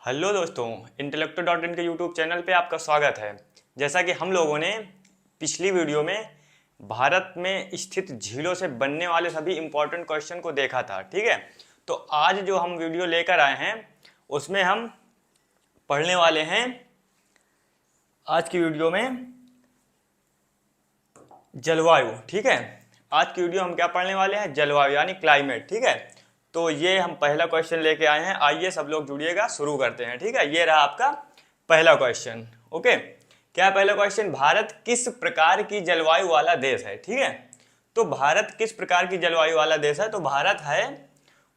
Hello दोस्तों, इंटेलेक्टो.इन के YouTube channel पे आपका स्वागत है। जैसा कि हम लोगों ने पिछली वीडियो में भारत में स्थित झीलों से बनने वाले सभी इम्पोर्टेंट क्वेश्चन को देखा था, ठीक है। तो आज जो हम वीडियो लेकर आए हैं उसमें हम पढ़ने वाले हैं आज की वीडियो में जलवायु, ठीक है। आज की वीडियो हम क्या पढ़ने वाले हैं? जलवायु यानी क्लाइमेट, ठीक है। तो ये हम पहला क्वेश्चन लेके आए हैं। आइए सब लोग जुड़िएगा, शुरू करते हैं, ठीक है। ये रहा आपका पहला क्वेश्चन। ओके, क्या पहला क्वेश्चन? भारत किस प्रकार की जलवायु वाला देश है, ठीक है। तो भारत किस प्रकार की जलवायु वाला देश है? तो भारत है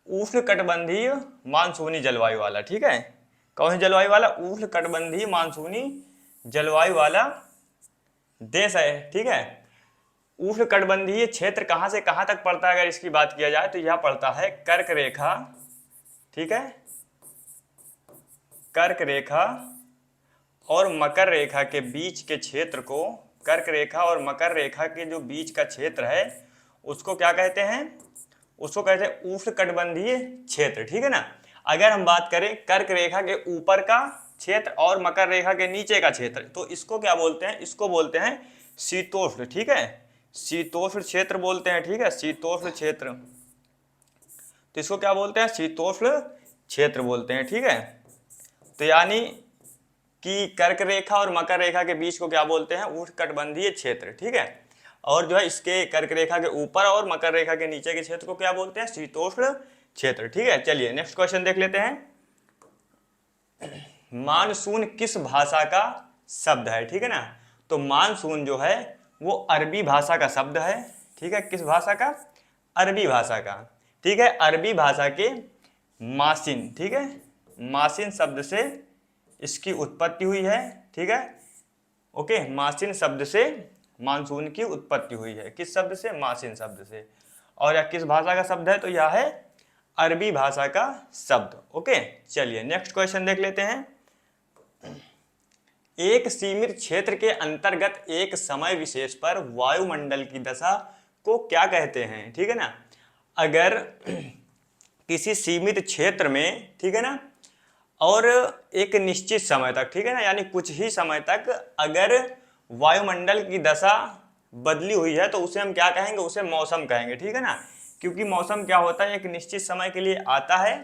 उष्णकटिबंधीय मानसूनी जलवायु वाला, ठीक है। कौन सी जलवायु वाला? उष्णकटिबंधीय मानसूनी जलवायु वाला देश है, ठीक है। उष्णकटिबंधीय क्षेत्र कहाँ से कहाँ तक पड़ता है? अगर इसकी बात किया जाए तो यह पड़ता है कर्क रेखा, ठीक है। कर्क रेखा और मकर रेखा के बीच के क्षेत्र को, कर्क रेखा और मकर रेखा के जो बीच का क्षेत्र है उसको क्या कहते हैं? उसको कहते हैं उष्णकटिबंधीय क्षेत्र, ठीक है ना। अगर हम बात करें कर्क रेखा के ऊपर का क्षेत्र और मकर रेखा के नीचे का क्षेत्र, तो इसको क्या बोलते हैं? इसको बोलते हैं शीतोष्ण, ठीक है। शीतोष्ण क्षेत्र बोलते हैं, ठीक है। शीतोष्ण क्षेत्र, तो इसको क्या बोलते हैं? शीतोष्ण क्षेत्र बोलते हैं, ठीक है। तो यानी कि कर्क रेखा और मकर रेखा के बीच को क्या बोलते हैं? उष्णकटिबंधीय क्षेत्र, ठीक है। और जो है इसके कर्क रेखा के ऊपर और मकर रेखा के नीचे के क्षेत्र को क्या बोलते हैं? शीतोष्ण क्षेत्र, ठीक है। चलिए नेक्स्ट क्वेश्चन देख लेते हैं। मानसून किस भाषा का शब्द है, ठीक है ना। तो मानसून जो है वो अरबी भाषा का शब्द है, ठीक है। किस भाषा का? अरबी भाषा का, ठीक है। अरबी भाषा के मासिन, ठीक है, मासिन शब्द से इसकी उत्पत्ति हुई है, ठीक है। ओके, मासिन शब्द से मानसून की उत्पत्ति हुई है। किस शब्द से? मासिन शब्द से। और यह किस भाषा का शब्द है? तो यह है अरबी भाषा का शब्द। ओके, चलिए नेक्स्ट क्वेश्चन देख लेते हैं। एक सीमित क्षेत्र के अंतर्गत एक समय विशेष पर वायुमंडल की दशा को क्या कहते हैं, ठीक है ना। अगर किसी सीमित क्षेत्र में, ठीक है ना, और एक निश्चित समय तक, ठीक है ना, यानी कुछ ही समय तक अगर वायुमंडल की दशा बदली हुई है तो उसे हम क्या कहेंगे? उसे मौसम कहेंगे, ठीक है ना। क्योंकि मौसम क्या होता है? एक निश्चित समय के लिए आता है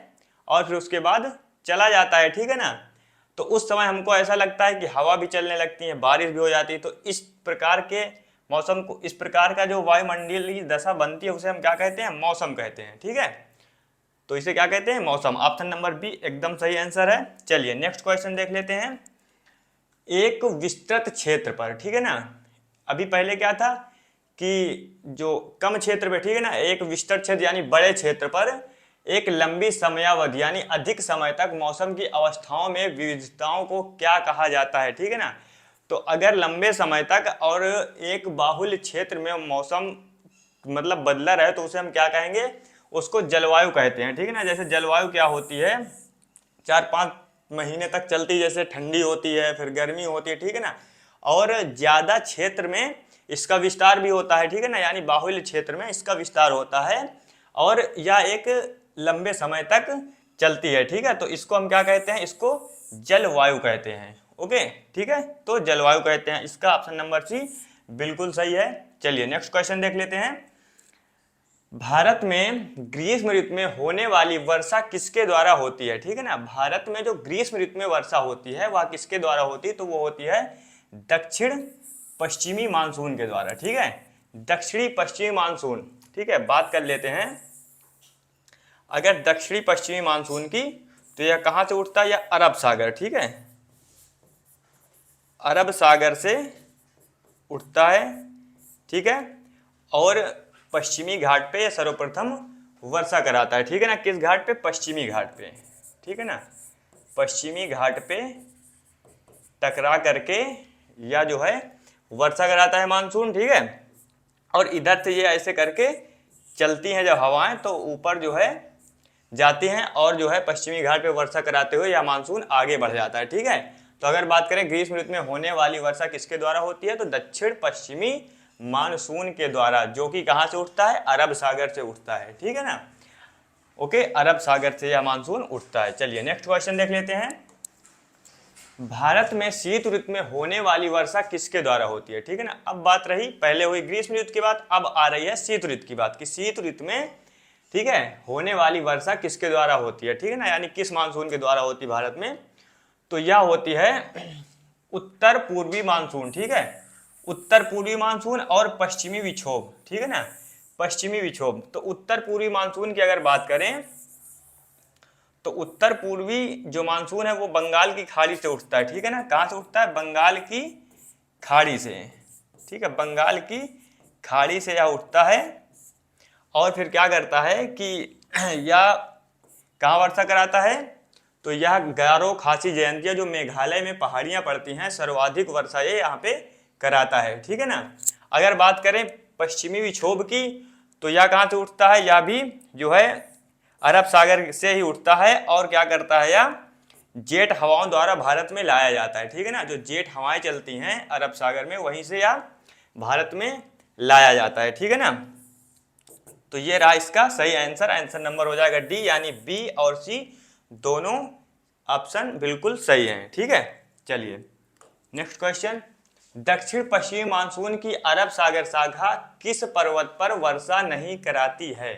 और फिर उसके बाद चला जाता है, ठीक है ना। तो उस समय हमको ऐसा लगता है कि हवा भी चलने लगती है, बारिश भी हो जाती है। तो इस प्रकार के मौसम को, इस प्रकार का जो वायुमंडलीय दशा बनती है उसे हम क्या कहते हैं? मौसम कहते हैं, ठीक है। तो इसे क्या कहते हैं? मौसम। ऑप्शन नंबर बी एकदम सही आंसर है। चलिए नेक्स्ट क्वेश्चन देख लेते हैं। एक विस्तृत क्षेत्र पर, ठीक है ना, अभी पहले क्या था कि जो कम क्षेत्र पे, ठीक है ना, एक विस्तृत क्षेत्र यानी बड़े क्षेत्र पर एक लंबी समयावधि यानी अधिक समय तक मौसम की अवस्थाओं में विविधताओं को क्या कहा जाता है, ठीक है ना। तो अगर लंबे समय तक और एक बाहुल्य क्षेत्र में मौसम मतलब बदला रहे तो उसे हम क्या कहेंगे? उसको जलवायु कहते हैं, ठीक है ना। जैसे जलवायु क्या होती है? 4-5 महीने तक चलती, जैसे ठंडी होती है, फिर गर्मी होती है, ठीक है ना। और ज्यादा क्षेत्र में इसका विस्तार भी होता है, ठीक है ना, यानी बाहुल्य क्षेत्र में इसका विस्तार होता है और यह एक लंबे समय तक चलती है, ठीक है। तो इसको हम क्या कहते हैं? इसको जलवायु कहते हैं। ओके, ठीक है, तो जलवायु कहते हैं। इसका ऑप्शन नंबर सी बिल्कुल सही है। चलिए नेक्स्ट क्वेश्चन देख लेते हैं। भारत में ग्रीष्म ऋतु में होने वाली वर्षा किसके द्वारा होती है, ठीक है ना। भारत में जो ग्रीष्म ऋतु में वर्षा होती है वह किसके द्वारा होती है? तो वो होती है दक्षिण पश्चिमी मानसून के द्वारा, ठीक है। दक्षिणी पश्चिमी मानसून, ठीक है। बात कर लेते हैं अगर दक्षिणी पश्चिमी मानसून की, तो यह कहां से उठता है? यह अरब सागर, ठीक है, अरब सागर से उठता है, ठीक है। और पश्चिमी घाट पे सर्वप्रथम वर्षा कराता है, ठीक है ना। किस घाट पे? पश्चिमी घाट पे, ठीक है ना। पश्चिमी घाट पे टकरा करके या जो है वर्षा कराता है मानसून, ठीक है। और इधर से ये ऐसे करके चलती हैं जब हवाएं, तो ऊपर जो है जाती हैं और जो है पश्चिमी घाट पे वर्षा कराते हुए यह मानसून आगे बढ़ जाता है, ठीक है। तो अगर बात करें ग्रीष्म ऋतु में होने वाली वर्षा किसके द्वारा होती है? तो दक्षिण पश्चिमी मानसून के द्वारा, जो कि कहां से उठता है? अरब सागर से उठता है, ठीक है ना। ओके, अरब सागर से यह मानसून उठता है। चलिए नेक्स्ट क्वेश्चन देख लेते हैं। भारत में शीत ऋतु में होने वाली वर्षा किसके द्वारा होती है, ठीक है ना। अब बात रही, पहले हुई ग्रीष्म ऋतु की बात, अब आ रही है शीत ऋतु की बात कि शीत ऋतु में, ठीक है, होने वाली वर्षा किसके द्वारा होती है, ठीक है ना, यानी किस मानसून के द्वारा होती है भारत में। तो यह होती है उत्तर पूर्वी मानसून, ठीक है, उत्तर पूर्वी मानसून और पश्चिमी विक्षोभ, ठीक है ना, पश्चिमी विक्षोभ। तो उत्तर पूर्वी मानसून की अगर बात करें तो उत्तर पूर्वी जो मानसून है वो बंगाल की खाड़ी से उठता है, ठीक है ना, कहां से उठता है, बंगाल की खाड़ी से, ठीक है, बंगाल की खाड़ी से यह उठता है और फिर क्या करता है कि यह कहाँ वर्षा कराता है, तो यह गारो खासी जयंतिया जो मेघालय में पहाड़ियां पड़ती हैं, सर्वाधिक वर्षा ये यहाँ पे कराता है, ठीक है ना। अगर बात करें पश्चिमी विक्षोभ की तो यह कहाँ से उठता है, यह भी जो है अरब सागर से ही उठता है और क्या करता है, यह जेट हवाओं द्वारा भारत में लाया जाता है, ठीक है ना, जो जेट हवाएं चलती हैं अरब सागर में वहीं से यह भारत में लाया जाता है, ठीक है ना। तो ये रहा इसका सही आंसर, आंसर नंबर हो जाएगा डी, यानी बी और सी दोनों ऑप्शन बिल्कुल सही हैं, ठीक है। चलिए नेक्स्ट क्वेश्चन, दक्षिण पश्चिमी मानसून की अरब सागर शाखा किस पर्वत पर वर्षा नहीं कराती है,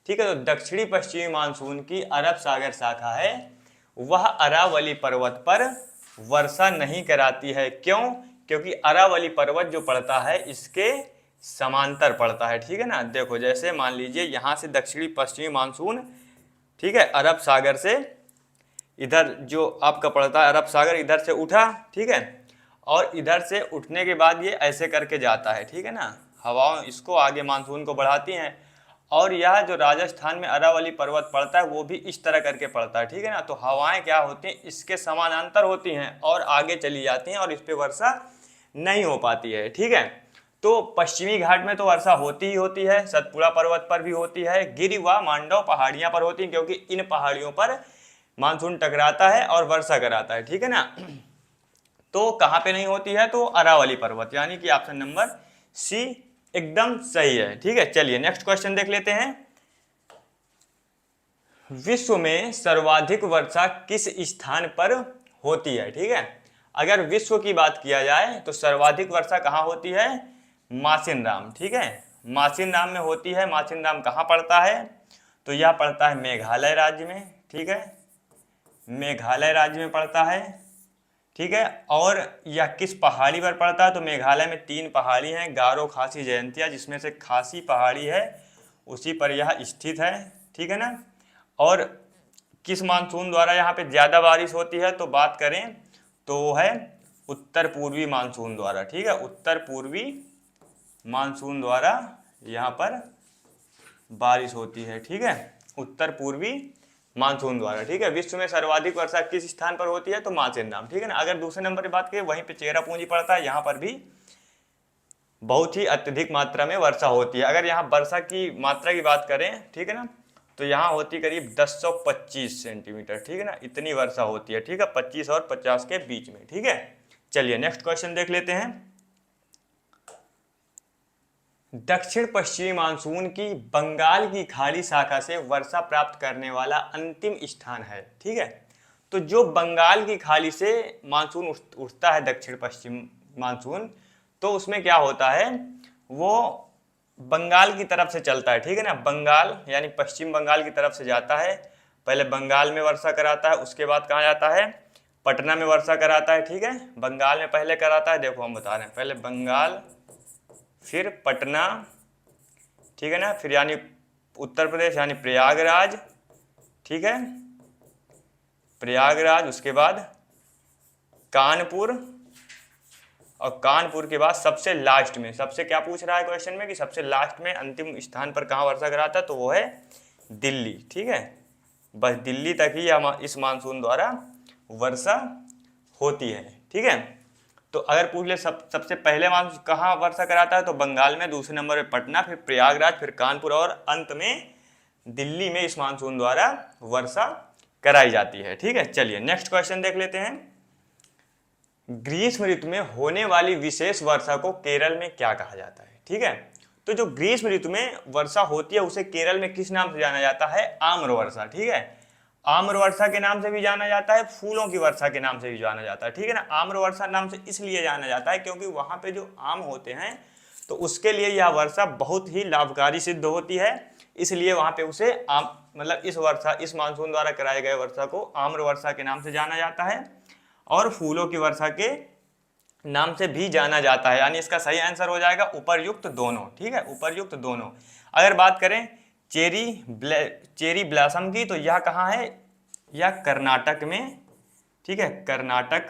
ठीक है। तो दक्षिणी पश्चिमी मानसून की अरब सागर शाखा है वह अरावली पर्वत पर वर्षा नहीं कराती है, क्यों, क्योंकि अरावली पर्वत जो पड़ता है इसके समांतर पड़ता है, ठीक है ना। देखो जैसे मान लीजिए यहाँ से दक्षिणी पश्चिमी मानसून, ठीक है, अरब सागर से इधर जो आपका पड़ता है अरब सागर इधर से उठा, ठीक है, और इधर से उठने के बाद ये ऐसे करके जाता है, ठीक है ना, हवाओं इसको आगे मानसून को बढ़ाती हैं और यह जो राजस्थान में अरावली पर्वत पड़ता है वो भी इस तरह करके पड़ता है, ठीक है ना। तो हवाएं क्या होती हैं, इसके समानांतर होती हैं और आगे चली जाती हैं और इस पर वर्षा नहीं हो पाती है, ठीक है। तो पश्चिमी घाट में तो वर्षा होती ही होती है, सतपुड़ा पर्वत पर भी होती है, गिरि व मांडव पहाड़ियां पर होती हैं, क्योंकि इन पहाड़ियों पर मानसून टकराता है और वर्षा कराता है, ठीक है ना। तो कहां पे नहीं होती है, तो अरावली पर्वत, यानी कि ऑप्शन नंबर सी एकदम सही है, ठीक है। चलिए नेक्स्ट क्वेश्चन देख लेते हैं, विश्व में सर्वाधिक वर्षा किस स्थान पर होती है, ठीक है। अगर विश्व की बात किया जाए तो सर्वाधिक वर्षा कहाँ होती है, मासिनराम, ठीक है, मासिनराम में होती है। मासिनराम कहाँ पड़ता है, तो यह पड़ता है मेघालय राज्य में, ठीक है, मेघालय राज्य में पड़ता है, ठीक है। और यह किस पहाड़ी पर पड़ता है, तो मेघालय में 3 पहाड़ी हैं, गारो खासी जयंतिया, जिसमें से खासी पहाड़ी है उसी पर यह स्थित है, ठीक है ना। और किस मानसून द्वारा यहाँ पे ज़्यादा बारिश होती है, तो बात करें तो वो है उत्तर पूर्वी मानसून द्वारा, ठीक है, उत्तर पूर्वी मानसून द्वारा यहाँ पर बारिश होती है, ठीक है, उत्तर पूर्वी मानसून द्वारा, ठीक है। विश्व में सर्वाधिक वर्षा किस स्थान पर होती है, तो मासिनराम, ठीक है ना। अगर दूसरे नंबर की बात करें वहीं पे चेरापूंजी पड़ता है, यहाँ पर भी बहुत ही अत्यधिक मात्रा में वर्षा होती है। अगर यहाँ वर्षा की मात्रा की बात करें, ठीक है ना, तो यहाँ होती करीब 1025 सेंटीमीटर, ठीक है ना, इतनी वर्षा होती है, ठीक है, 25 और 50 के बीच में, ठीक है। चलिए नेक्स्ट क्वेश्चन देख लेते हैं, दक्षिण पश्चिमी मानसून की बंगाल की खाड़ी शाखा से वर्षा प्राप्त करने वाला अंतिम स्थान है, ठीक है। तो जो बंगाल की खाड़ी से मानसून उठता है दक्षिण पश्चिम मानसून, तो उसमें क्या होता है, वो बंगाल की तरफ से चलता है, ठीक है ना, बंगाल यानी पश्चिम बंगाल की तरफ से जाता है, पहले बंगाल में वर्षा कराता है, उसके बाद कहाँ जाता है, पटना में वर्षा कराता है, ठीक है, बंगाल में पहले कराता है, देखो हम बता रहे हैं, पहले बंगाल फिर पटना, ठीक है ना, फिर यानी उत्तर प्रदेश यानी प्रयागराज, ठीक है, प्रयागराज, उसके बाद कानपुर, और कानपुर के बाद सबसे लास्ट में, सबसे क्या पूछ रहा है क्वेश्चन में कि सबसे लास्ट में अंतिम स्थान पर कहाँ वर्षा कराता है, तो वो है दिल्ली, ठीक है, बस दिल्ली तक ही इस मानसून द्वारा वर्षा होती है, ठीक है। तो अगर पूछ ले सबसे पहले मानसून कहाँ वर्षा कराता है, तो बंगाल में, दूसरे नंबर पे पटना, फिर प्रयागराज, फिर कानपुर और अंत में दिल्ली में इस मानसून द्वारा वर्षा कराई जाती है, ठीक है। चलिए नेक्स्ट क्वेश्चन देख लेते हैं, ग्रीष्म ऋतु में होने वाली विशेष वर्षा को केरल में क्या कहा जाता है, ठीक है। तो जो ग्रीष्म ऋतु में वर्षा होती है उसे केरल में किस नाम से जाना जाता है, आम्र वर्षा, ठीक है, आम्र वर्षा के नाम से भी जाना जाता है, फूलों की वर्षा के नाम से भी जाना जाता है, ठीक है ना। आम्र वर्षा नाम से इसलिए जाना जाता है क्योंकि वहां पे जो आम होते हैं तो उसके लिए यह वर्षा बहुत ही लाभकारी सिद्ध होती है, इसलिए वहां पे उसे आम मतलब इस मानसून द्वारा कराए गए वर्षा को आम्र वर्षा के नाम से जाना जाता है और फूलों की वर्षा के नाम से भी जाना जाता है। यानी इसका सही आंसर हो जाएगा उपर्युक्त दोनों, ठीक है, उपर्युक्त दोनों। अगर बात करें चेरी ब्लॉसम की, तो यह कहाँ है, यह कर्नाटक में, ठीक है, कर्नाटक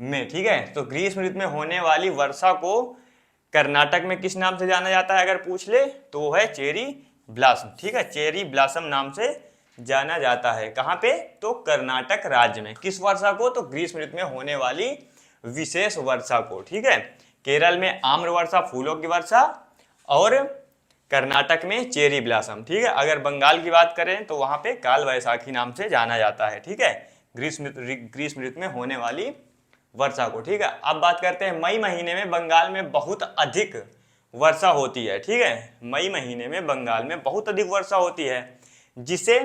में, ठीक है। तो ग्रीष्म ऋतु में होने वाली वर्षा को कर्नाटक में किस नाम से जाना जाता है अगर पूछ ले, तो वो है चेरी ब्लॉसम, ठीक है, चेरी ब्लॉसम नाम से जाना जाता है। कहाँ पे, तो कर्नाटक राज्य में। किस वर्षा को, तो ग्रीष्म ऋतु में होने वाली विशेष वर्षा को, ठीक है। केरल में आम्र वर्षा, फूलों की वर्षा, और कर्नाटक में चेरी ब्लॉसम, ठीक है। अगर बंगाल की बात करें तो वहां पे काल वैसाखी नाम से जाना जाता है, ठीक है, ग्रीष्म ऋतु में होने वाली वर्षा को, ठीक है। अब बात करते हैं मई महीने में बंगाल में बहुत अधिक वर्षा होती है, ठीक है। मई महीने में बंगाल में बहुत अधिक वर्षा होती है, जिसे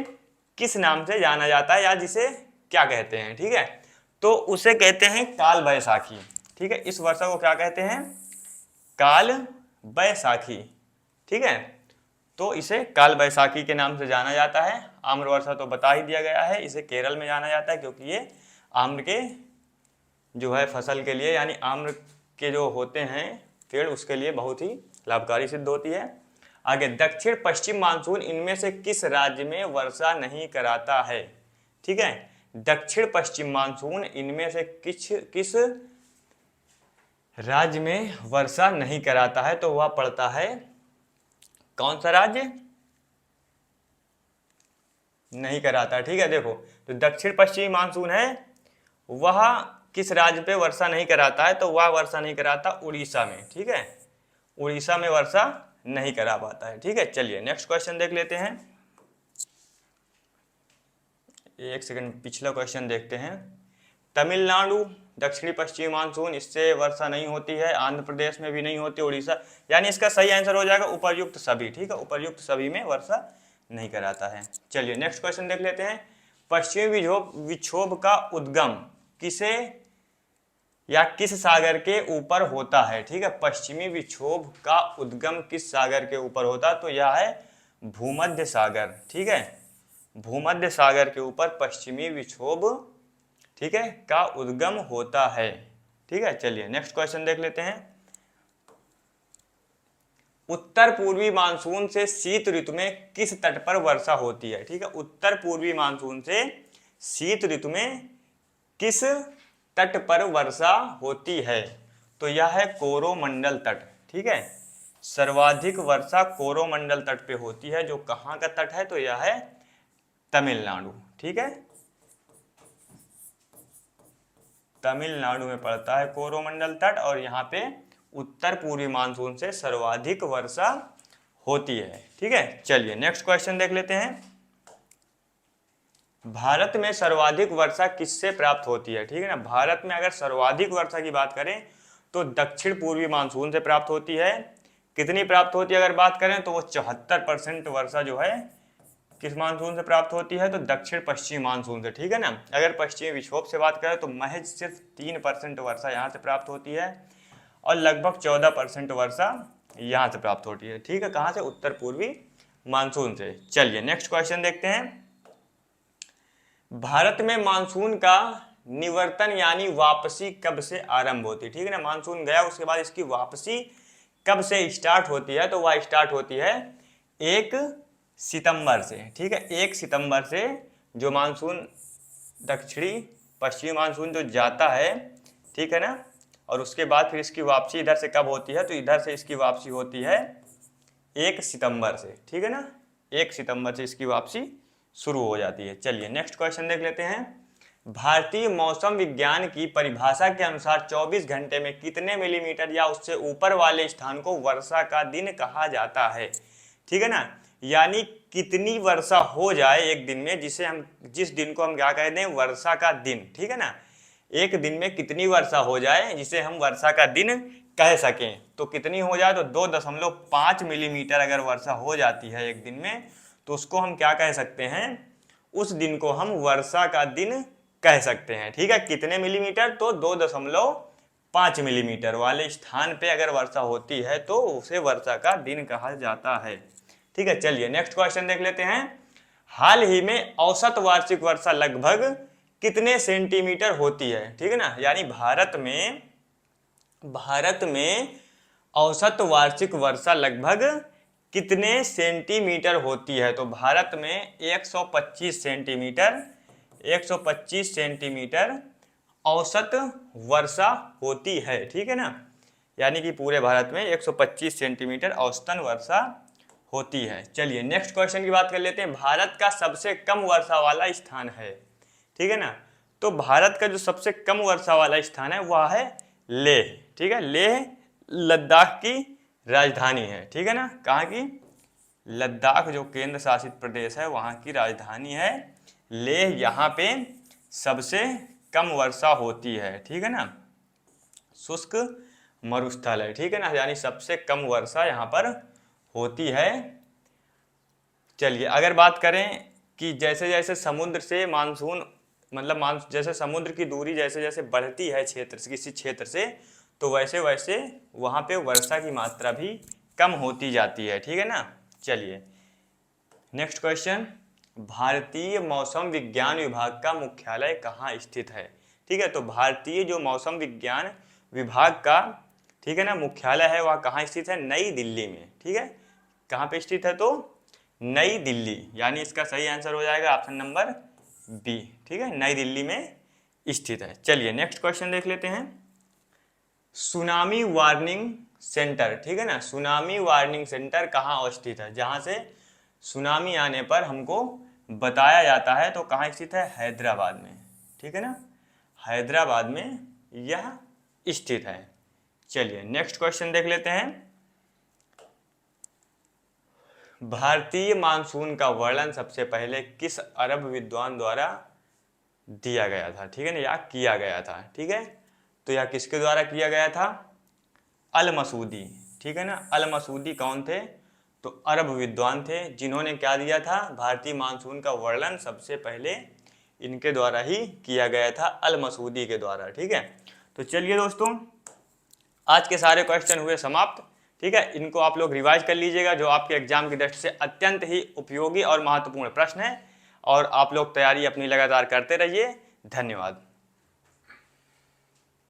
किस नाम से जाना जाता है या जिसे क्या कहते हैं, ठीक है। तो उसे कहते हैं काल बैसाखी, ठीक है। इस वर्षा को क्या कहते हैं, काल बैसाखी, ठीक है। तो इसे काल बैसाखी के नाम से जाना जाता है। आम्र वर्षा तो बता ही दिया गया है, इसे केरल में जाना जाता है क्योंकि ये आम्र के जो है फसल के लिए, यानी आम्र के जो होते हैं पेड़, उसके लिए बहुत ही लाभकारी सिद्ध होती है। आगे, दक्षिण पश्चिम मानसून इनमें से किस राज्य में वर्षा नहीं कराता है, ठीक है। दक्षिण पश्चिम मानसून इनमें से किस राज्य में वर्षा नहीं कराता है, तो वह पड़ता है, कौन सा राज्य नहीं कराता, ठीक है। देखो, तो दक्षिण पश्चिमी मानसून है, वह किस राज्य पे वर्षा नहीं कराता है, तो वह वर्षा नहीं कराता उड़ीसा में, ठीक है। उड़ीसा में वर्षा नहीं करा पाता है, ठीक है। चलिए नेक्स्ट क्वेश्चन देख लेते हैं। एक सेकंड, पिछला क्वेश्चन देखते हैं। तमिलनाडु दक्षिणी पश्चिमी मानसून, इससे वर्षा नहीं होती है, आंध्र प्रदेश में भी नहीं होती, उड़ीसा, यानी इसका सही आंसर हो जाएगा उपर्युक्त सभी, ठीक है, उपर्युक्त सभी में वर्षा नहीं कराता है। चलिए नेक्स्ट क्वेश्चन देख लेते हैं। पश्चिमी विक्षोभ का उद्गम किसे या किस सागर के ऊपर होता है, ठीक है। पश्चिमी विक्षोभ का उद्गम किस सागर के ऊपर होता है, तो यह है भूमध्य सागर, ठीक है। भूमध्य सागर के ऊपर पश्चिमी विक्षोभ, ठीक है, का उद्गम होता है, ठीक है। चलिए नेक्स्ट क्वेश्चन देख लेते हैं। उत्तर पूर्वी मानसून से शीत ऋतु में किस तट पर वर्षा होती है, ठीक है। उत्तर पूर्वी मानसून से शीत ऋतु में किस तट पर वर्षा होती है, तो यह है कोरोमंडल तट, ठीक है। सर्वाधिक वर्षा कोरोमंडल तट पे होती है, जो कहाँ का तट है, तो यह है तमिलनाडु, ठीक है, तमिलनाडु में पड़ता है कोरोमंडल तट, और यहाँ पे उत्तर पूर्वी मानसून से सर्वाधिक वर्षा होती है, ठीक है। चलिए नेक्स्ट क्वेश्चन देख लेते हैं। भारत में सर्वाधिक वर्षा किससे प्राप्त होती है, ठीक है ना। भारत में अगर सर्वाधिक वर्षा की बात करें तो दक्षिण पूर्वी मानसून से प्राप्त होती है। कितनी प्राप्त होती है अगर बात करें, तो वो 74% वर्षा जो है किस मानसून से प्राप्त होती है, तो दक्षिण पश्चिमी मानसून से, ठीक है ना। अगर पश्चिमी विक्षोभ से बात करें तो महज सिर्फ 3% वर्षा यहाँ से प्राप्त होती है, और लगभग 14% वर्षा यहाँ से प्राप्त होती है, ठीक है। कहाँ से, उत्तर पूर्वी मानसून से। चलिए नेक्स्ट क्वेश्चन देखते हैं। भारत में मानसून का निवर्तन यानी वापसी कब से आरंभ होती है, ठीक है ना। मानसून गया, उसके बाद इसकी वापसी कब से स्टार्ट होती है, तो वह स्टार्ट होती है 1 सितंबर से, ठीक है। 1 सितंबर से जो मानसून दक्षिणी पश्चिमी मानसून जो जाता है, ठीक है ना, और उसके बाद फिर इसकी वापसी इधर से कब होती है, तो इधर से इसकी वापसी होती है 1 सितंबर से, ठीक है ना। 1 सितंबर से इसकी वापसी शुरू हो जाती है। चलिए नेक्स्ट क्वेश्चन देख लेते हैं। भारतीय मौसम विज्ञान की परिभाषा के अनुसार 24 घंटे में कितने मिलीमीटर या उससे ऊपर वाले स्थान को वर्षा का दिन कहा जाता है, ठीक है ना। यानी कितनी वर्षा हो जाए एक दिन में, जिस दिन को हम क्या कहते हैं, वर्षा का दिन, ठीक है ना। एक दिन में कितनी वर्षा हो जाए जिसे हम वर्षा का दिन कह सकें, तो कितनी हो जाए, तो 2.5 मिलीमीटर अगर वर्षा हो जाती है एक दिन में, तो उसको हम क्या कह सकते हैं, उस दिन को हम वर्षा का दिन कह सकते हैं। ठीक है, कितने मिलीमीटर, तो 2.5 मिलीमीटर वाले स्थान पे अगर वर्षा होती है तो उसे वर्षा का दिन कहा जाता है। ठीक है, चलिए नेक्स्ट क्वेश्चन देख लेते हैं। हाल ही में औसत वार्षिक वर्षा लगभग कितने सेंटीमीटर होती है। ठीक है ना, यानी भारत में औसत वार्षिक वर्षा लगभग कितने सेंटीमीटर होती है। तो भारत में 125 सेंटीमीटर औसत वर्षा होती है। ठीक है ना, यानी कि पूरे भारत में 125 सेंटीमीटर औसतन वर्षा होती है। चलिए नेक्स्ट क्वेश्चन की बात कर लेते हैं। भारत का सबसे कम वर्षा वाला स्थान है। ठीक है ना, तो भारत का जो सबसे कम वर्षा वाला स्थान है वह है लेह। ठीक है, लेह लद्दाख की राजधानी है। ठीक है ना, कहाँ की, लद्दाख जो केंद्र शासित प्रदेश है वहाँ की राजधानी है लेह। यहाँ पे सबसे कम वर्षा होती है। ठीक है ना, शुष्क मरुस्थल है। ठीक है ना, यानी सबसे कम वर्षा यहाँ पर होती है। चलिए अगर बात करें कि जैसे जैसे समुद्र से मानसून मतलब जैसे समुद्र की दूरी जैसे जैसे बढ़ती है क्षेत्र से, किसी क्षेत्र से, तो वैसे वैसे वहाँ पे वर्षा की मात्रा भी कम होती जाती है। ठीक है ना, चलिए नेक्स्ट क्वेश्चन। भारतीय मौसम विज्ञान विभाग का मुख्यालय कहाँ स्थित है। ठीक है, तो भारतीय जो मौसम विज्ञान विभाग का, ठीक है ना, मुख्यालय है वह कहाँ स्थित है, नई दिल्ली में। ठीक है, कहाँ पे स्थित है, तो नई दिल्ली, यानी इसका सही आंसर हो जाएगा ऑप्शन नंबर बी। ठीक है, नई दिल्ली में स्थित है। चलिए नेक्स्ट क्वेश्चन देख लेते हैं। सुनामी वार्निंग सेंटर, ठीक है ना, सुनामी वार्निंग सेंटर कहाँ अवस्थित है, जहां से सुनामी आने पर हमको बताया जाता है, तो कहाँ स्थित है, हैदराबाद में। ठीक है ना, हैदराबाद में यह स्थित है। चलिए नेक्स्ट क्वेश्चन देख लेते हैं। भारतीय मानसून का वर्णन सबसे पहले किस अरब विद्वान द्वारा दिया गया था। ठीक है ना, या किया गया था। ठीक है, तो यह किसके द्वारा किया गया था, अल मसूदी। ठीक है ना, अल मसूदी कौन थे, तो अरब विद्वान थे जिन्होंने क्या दिया था, भारतीय मानसून का वर्णन सबसे पहले इनके द्वारा ही किया गया था, अल मसूदी के द्वारा। ठीक है, तो चलिए दोस्तों आज के सारे क्वेश्चन हुए समाप्त। ठीक है, इनको आप लोग रिवाइज कर लीजिएगा, जो आपके एग्जाम की दृष्टि से अत्यंत ही उपयोगी और महत्वपूर्ण प्रश्न है, और आप लोग तैयारी अपनी लगातार करते रहिए। धन्यवाद।